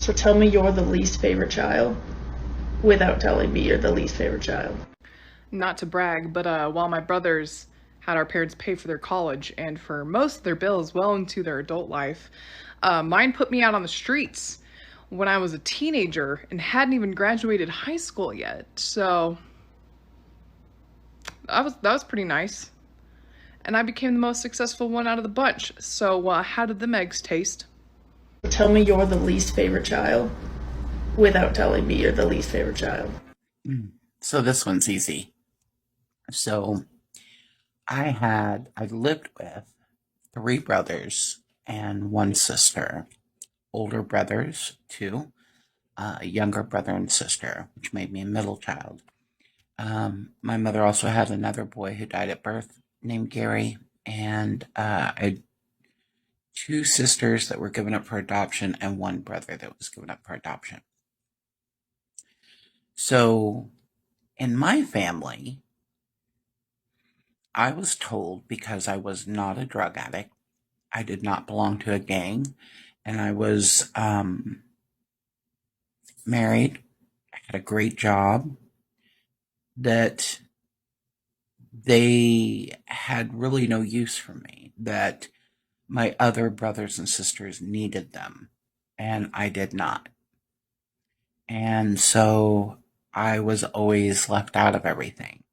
So tell me you're the least favorite child without telling me you're the least favorite child. Not to brag, but while my brothers had our parents pay for their college and for most of their bills well into their adult life, mine put me out on the streets when I was a teenager and hadn't even graduated high school yet. So that was pretty nice. And I became the most successful one out of the bunch. So how did the eggs taste? So tell me you're the least favorite child without telling me you're the least favorite child. So this one's easy. So I lived with three brothers and one sister. Older brothers, two, a younger brother and sister, which made me a middle child. My mother also had another boy who died at birth named Gary, and I had two sisters that were given up for adoption and one brother that was given up for adoption. So in my family, I was told because I was not a drug addict, I did not belong to a gang, and I was married, I had a great job, that they had really no use for me, that my other brothers and sisters needed them, and I did not. And so I was always left out of everything.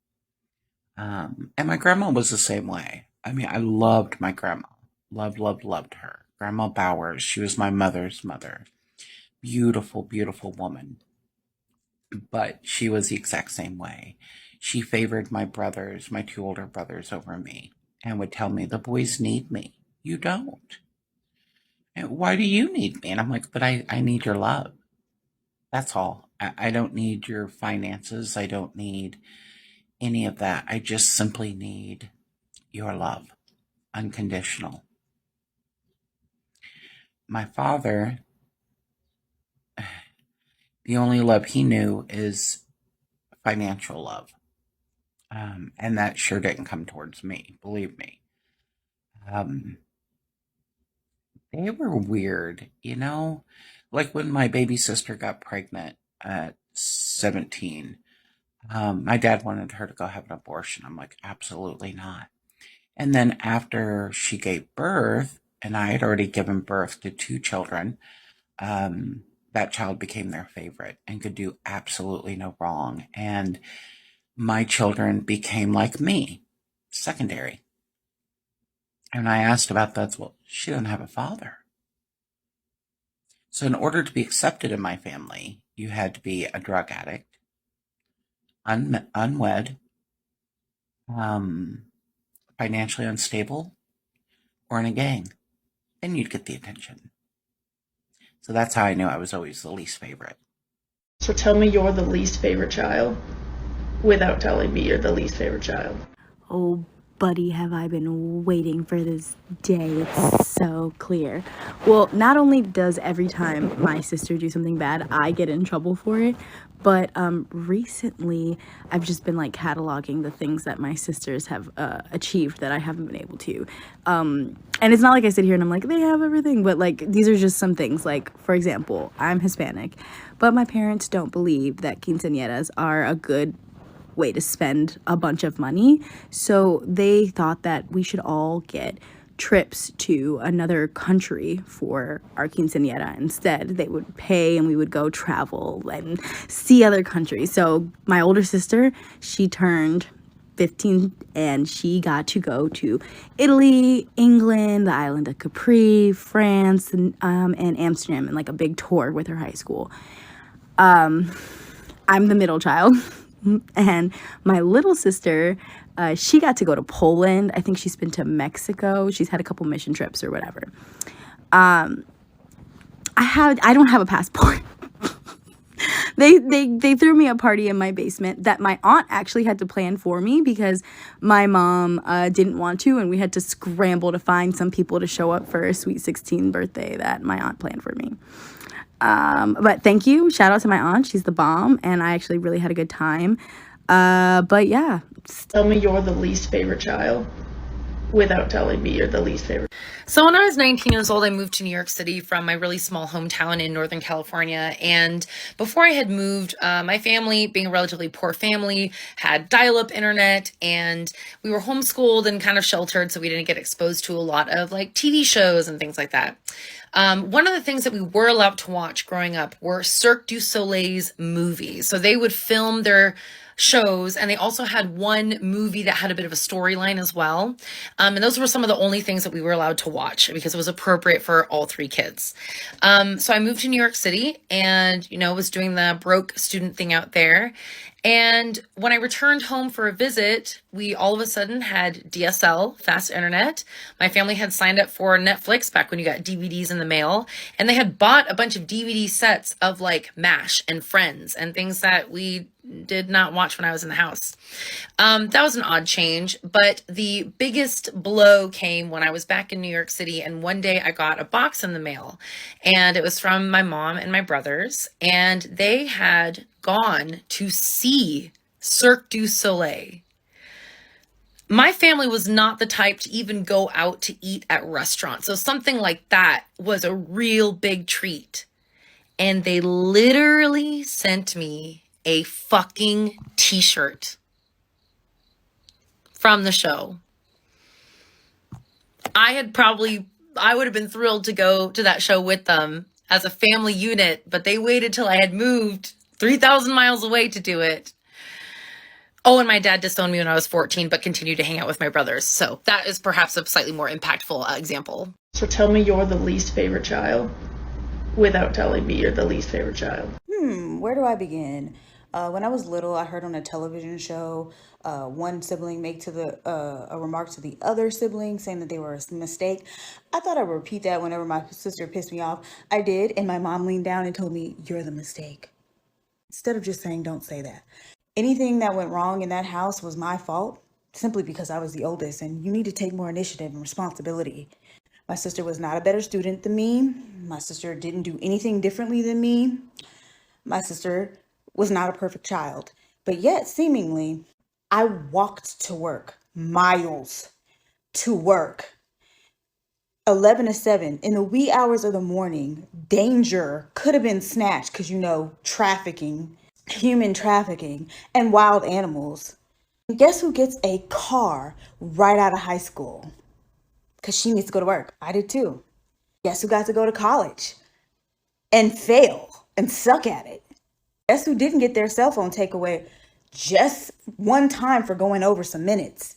And my grandma was the same way. I mean, I loved my grandma. Loved, loved, loved her. Grandma Bowers. She was my mother's mother. Beautiful, beautiful woman. But she was the exact same way. She favored my brothers, my two older brothers, over me, and would tell me, the boys need me. You don't. And why do you need me? And I'm like, but I need your love. That's all. I don't need your finances. I don't need any of that. I just simply need your love, unconditional. My father, the only love he knew is financial love. And that sure didn't come towards me, believe me. Um, they were weird, you know? Like when my baby sister got pregnant at 17, my dad wanted her to go have an abortion. I'm like, absolutely not. And then after she gave birth, and I had already given birth to two children, that child became their favorite and could do absolutely no wrong. And my children became like me, secondary. And I asked about that. Well, she doesn't have a father. So in order to be accepted in my family, you had to be a drug addict, unwed, um, financially unstable, or in a gang. Then you'd get the attention. So that's how I knew I was always the least favorite. So tell me you're the least favorite child without telling me you're the least favorite child. Oh, buddy, have I been waiting for this day. It's so clear. Well, not only does every time my sister do something bad, I get in trouble for it, but recently I've just been like cataloging the things that my sisters have achieved that I haven't been able to. And it's not like I sit here and I'm like, they have everything, but like these are just some things. Like, for example, I'm Hispanic, but my parents don't believe that quinceañeras are a good way to spend a bunch of money. So they thought that we should all get trips to another country for our quinceañera instead. They would pay and we would go travel and see other countries. So my older sister, she turned 15 and she got to go to Italy, England, the island of Capri, France, and Amsterdam, and like a big tour with her high school. I'm the middle child. And my little sister, she got to go to Poland. I think she's been to Mexico. She's had a couple mission trips or whatever. I don't have a passport. They threw me a party in my basement that my aunt actually had to plan for me because my mom didn't want to, and we had to scramble to find some people to show up for a sweet 16 birthday that my aunt planned for me. But thank you. Shout out to my aunt. She's the bomb. And I actually really had a good time. But yeah. Tell me you're the least favorite child without telling me you're the least favorite. So when I was 19 years old, I moved to New York City from my really small hometown in Northern California. And before I had moved, my family, being a relatively poor family, had dial-up internet, and we were homeschooled and kind of sheltered, so we didn't get exposed to a lot of like TV shows and things like that. One of the things that we were allowed to watch growing up were Cirque du Soleil's movies. So they would film their shows, and they also had one movie that had a bit of a storyline as well. And those were some of the only things that we were allowed to watch because it was appropriate for all three kids. So I moved to New York City and, was doing the broke student thing out there. And when I returned home for a visit, we all of a sudden had DSL, fast internet. My family had signed up for Netflix back when you got DVDs in the mail. And they had bought a bunch of DVD sets of like MASH and Friends and things that we did not watch when I was in the house. That was an odd change, but the biggest blow came when I was back in New York City, and one day I got a box in the mail, and it was from my mom and my brothers, and they had gone to see Cirque du Soleil. My family was not the type to even go out to eat at restaurants, so something like that was a real big treat. And they literally sent me a fucking t-shirt from the show. I would have been thrilled to go to that show with them as a family unit, but they waited till I had moved 3,000 miles away to do it. Oh, and my dad disowned me when I was 14, but continued to hang out with my brothers. So that is perhaps a slightly more impactful example. So tell me you're the least favorite child without telling me you're the least favorite child. Where do I begin? When I was little, I heard on a television show one sibling make a remark to the other sibling saying that they were a mistake. I thought I would repeat that whenever my sister pissed me off. I did, and my mom leaned down and told me, "You're the mistake." Instead of just saying, "Don't say that." Anything that went wrong in that house was my fault, simply because I was the oldest, and you need to take more initiative and responsibility. My sister was not a better student than me. My sister didn't do anything differently than me. My sister was not a perfect child, but yet seemingly I walked to work, miles to work, 11 to 7 in the wee hours of the morning. Danger could have been snatched because, trafficking, human trafficking, and wild animals. And guess who gets a car right out of high school? Because she needs to go to work. I did too. Guess who got to go to college and fail and suck at it? Guess who didn't get their cell phone taken away just one time for going over some minutes?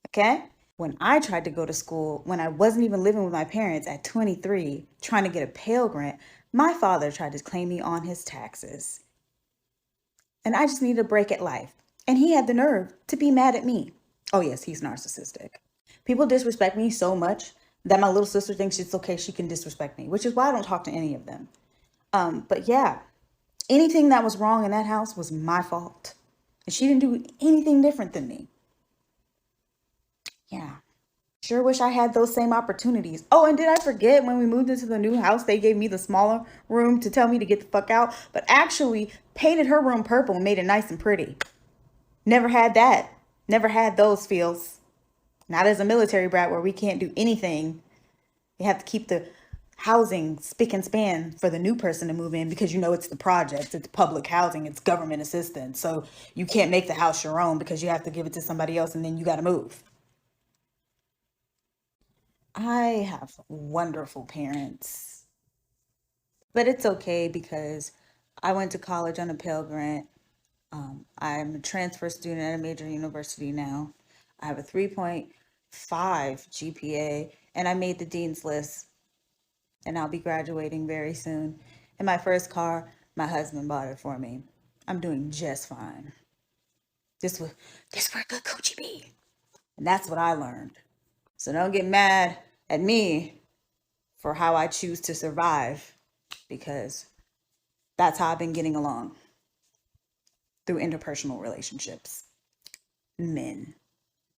Okay? When I tried to go to school, when I wasn't even living with my parents at 23, trying to get a Pell Grant, my father tried to claim me on his taxes. And I just needed a break at life. And he had the nerve to be mad at me. Oh yes, he's narcissistic. People disrespect me so much that my little sister thinks it's okay she can disrespect me, which is why I don't talk to any of them. But yeah. Anything that was wrong in that house was my fault. And she didn't do anything different than me. Yeah. Sure wish I had those same opportunities. Oh, and did I forget when we moved into the new house, they gave me the smaller room to tell me to get the fuck out, but actually painted her room purple and made it nice and pretty. Never had that. Never had those feels. Not as a military brat where we can't do anything. You have to keep the housing spick and span for the new person to move in because it's the project, it's public housing, it's government assistance. So you can't make the house your own because you have to give it to somebody else and then you got to move. I have wonderful parents, but it's okay because I went to college on a Pell Grant. I'm a transfer student at a major university now. I have a 3.5 GPA and I made the dean's list. And I'll be graduating very soon. And my first car, my husband bought it for me. I'm doing just fine. This where good coochie be. And that's what I learned. So don't get mad at me for how I choose to survive, because that's how I've been getting along through interpersonal relationships. Men.